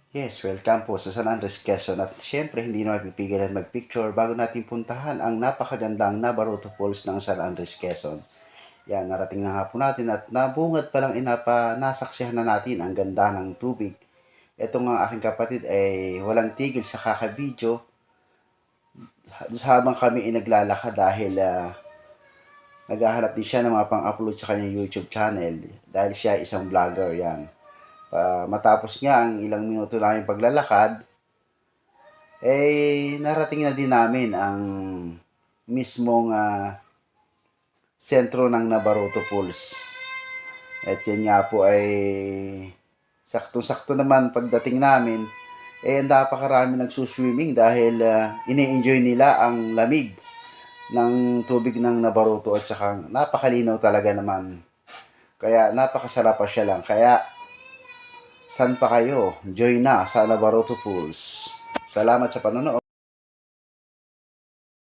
Yes, welcome po sa San Andres, Quezon. At syempre, hindi na mapipigilan mag-picture bago natin puntahan ang napakagandang Nabaruto Falls ng San Andres, Quezon. Yan, narating na nga po natin at nabungad pa lang nasaksihan na natin ang ganda ng tubig. Ito nga aking kapatid ay walang tigil sa kakabidyo habang kami ay naglalakad dahil naghahanap din siya ng mga pang-upload sa kanyang YouTube channel dahil siya ay isang vlogger yan. Matapos nga ang ilang minuto namin paglalakad, narating na din namin ang mismong sentro ng Nabaruto Falls. At yan nga po ay sakto-sakto naman pagdating namin, napakarami nagsuswimming dahil ini-enjoy nila ang lamig ng tubig ng Nabaruto at saka napakalinaw talaga naman. Kaya napakasarap pa siya lang. Kaya saan pa kayo? Join na sa Nabaruto Falls. Salamat sa panonood.